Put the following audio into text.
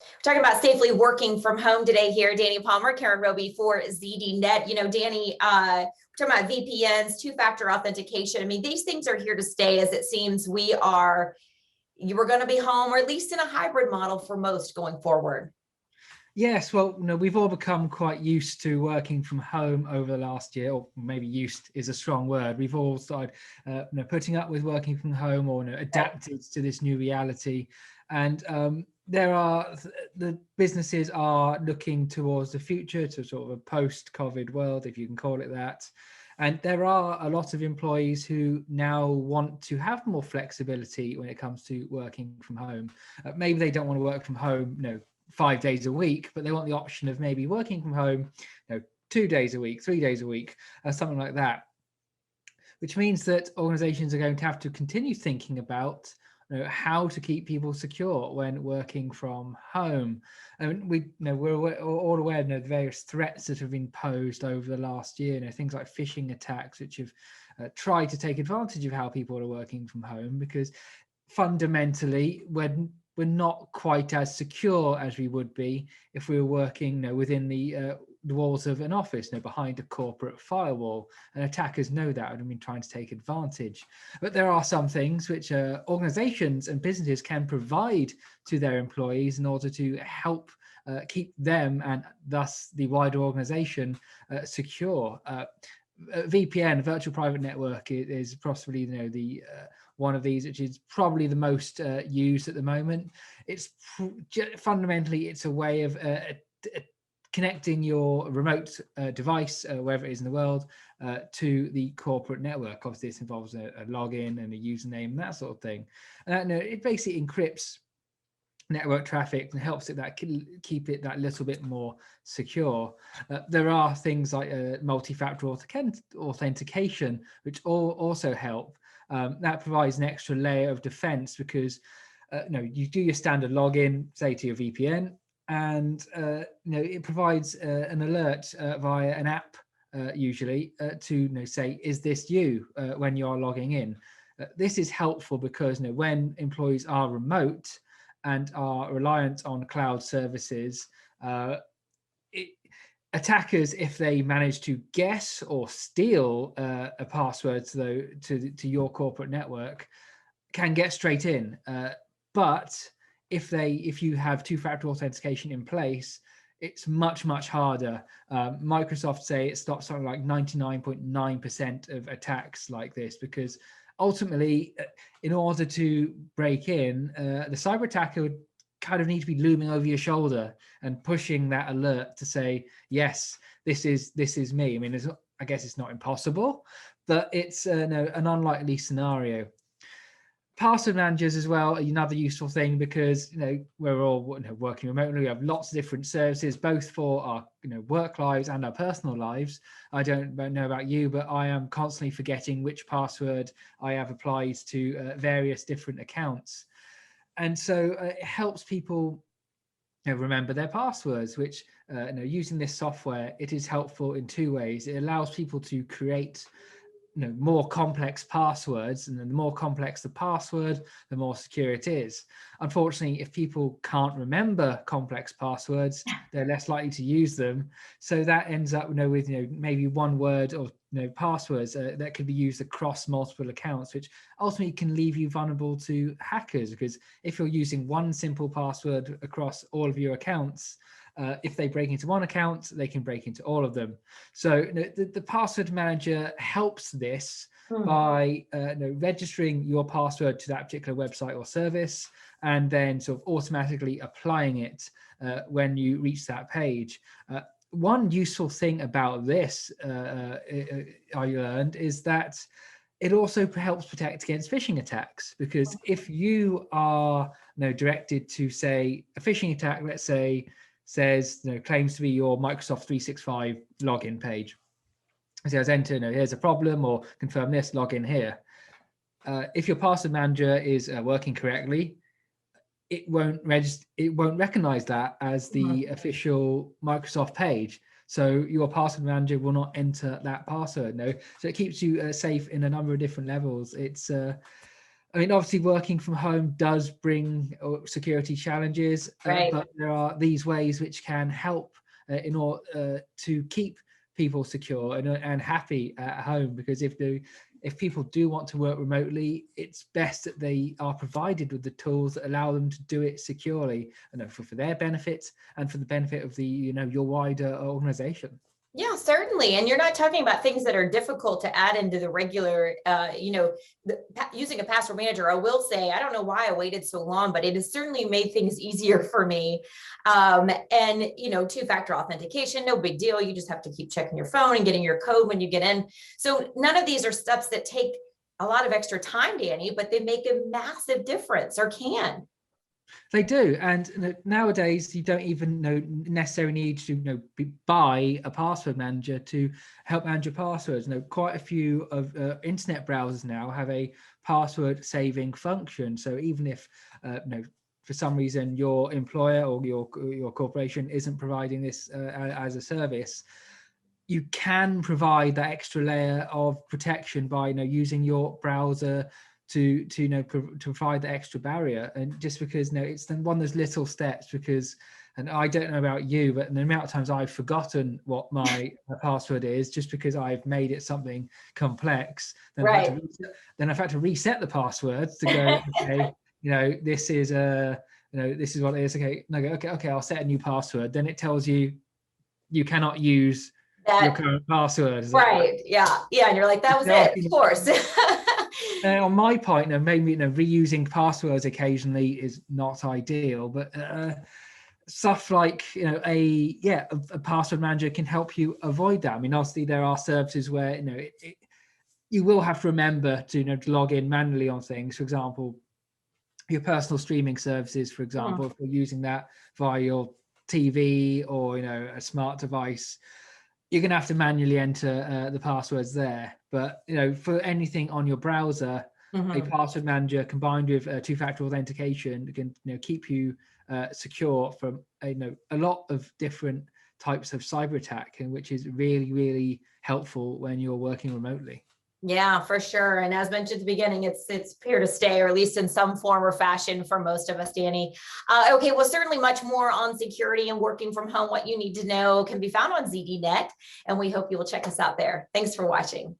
We're talking about safely working from home today here. Danny Palmer, Karen Roby for ZDNet. Danny, we're talking about VPNs, two-factor authentication. I mean, these things are here to stay, as it seems you were going to be home, or at least in a hybrid model for most going forward. Yes, well, we've all become quite used to working from home over the last year, or maybe used is a strong word. We've all started, putting up with working from home, or adapted to this new reality. And the businesses are looking towards the future, to sort of a post-COVID world, if you can call it that. And there are a lot of employees who now want to have more flexibility when it comes to working from home. Maybe they don't want to work from home, 5 days a week, but they want the option of maybe working from home, 2 days a week, 3 days a week, something like that. Which means that organizations are going to have to continue thinking about how to keep people secure when working from home. And we're all aware of the various threats that have been posed over the last year. Things like phishing attacks, which have tried to take advantage of how people are working from home, because fundamentally, we're not quite as secure as we would be if we were working within the walls of an office, behind a corporate firewall. And attackers know that and have been trying to take advantage. But there are some things which organizations and businesses can provide to their employees in order to help keep them, and thus the wider organization, secure. VPN, virtual private network, is possibly the one of these which is probably the most used at the moment. It's fundamentally it's a way of connecting your remote device, wherever it is in the world, to the corporate network. Obviously, this involves a login and a username and that sort of thing. And it basically encrypts network traffic and helps it keep it that little bit more secure. There are things like multi-factor authentication, which also help. That provides an extra layer of defense, because you do your standard login, say, to your VPN, and it provides an alert via an app, usually, to say, is this you, when you're logging in. This is helpful because when employees are remote and are reliant on cloud services, attackers, if they manage to guess or steal a password to your corporate network, can get straight in. But if you have two-factor authentication in place, it's much harder. Microsoft say it stops something like 99.9% of attacks like this, because ultimately, in order to break in, the cyber attacker would kind of need to be looming over your shoulder and pushing that alert to say, yes, this is me. I mean, I guess it's not impossible, but it's an unlikely scenario. Password managers as well are another useful thing, because we're all working remotely. We have lots of different services, both for our work lives and our personal lives. I don't know about you, but I am constantly forgetting which password I have applied to various different accounts, and so it helps people remember their passwords. Which using this software, it is helpful in two ways. It allows people to create more complex passwords, and the more complex the password, the more secure it is. Unfortunately, if people can't remember complex passwords, they're less likely to use them. So that ends up with maybe one word or passwords that could be used across multiple accounts, which ultimately can leave you vulnerable to hackers, because if you're using one simple password across all of your accounts, if they break into one account, they can break into all of them. So the password manager helps this by registering your password to that particular website or service, and then sort of automatically applying it when you reach that page. One useful thing about this, I learned, is that it also helps protect against phishing attacks, because if you are directed to, say, a phishing attack, let's say, says claims to be your Microsoft 365 login page. It says enter, here's a problem, or confirm this, log in here. If your password manager is working correctly, it won't recognize that as the official Microsoft page. So your password manager will not enter that password. So it keeps you safe in a number of different levels. It's I mean, obviously working from home does bring security challenges, Right. but there are these ways which can help in order to keep people secure and happy at home. Because if people do want to work remotely, it's best that they are provided with the tools that allow them to do it securely, and for their benefit and for the benefit of the your wider organization. Yeah, certainly. And you're not talking about things that are difficult to add into the regular, using a password manager. I will say, I don't know why I waited so long, but it has certainly made things easier for me. And, two-factor authentication, no big deal. You just have to keep checking your phone and getting your code when you get in. So none of these are steps that take a lot of extra time, Danny, but they make a massive difference, or can. They do, and nowadays you don't even necessarily need to buy a password manager to help manage your passwords. Quite a few of internet browsers now have a password saving function. So even if for some reason your employer or your corporation isn't providing this as a service, you can provide that extra layer of protection by using your browser to provide the extra barrier. And just because it's then one of those little steps, because, and I don't know about you, but the amount of times I've forgotten what my password is just because I've made it something complex, then Right. I've had to reset the passwords to go, okay, this is this is what it is. Okay, okay, I'll set a new password. Then it tells you cannot use your current password. Right. Yeah. And you're like, that was it, of course. On my part, maybe reusing passwords occasionally is not ideal, but stuff like a password manager can help you avoid that. I mean, obviously there are services where you will have to remember to log in manually on things. For example, your personal streaming services, for example, if you're using that via your TV or a smart device, you're going to have to manually enter the passwords there. But for anything on your browser, a password manager combined with two-factor authentication can keep you secure from a lot of different types of cyber attack, and which is really, really helpful when you're working remotely. Yeah, for sure. And as mentioned at the beginning, it's here to stay, or at least in some form or fashion for most of us, Danny. Okay, well, certainly much more on security and working from home. What you need to know can be found on ZDNet, and we hope you will check us out there. Thanks for watching.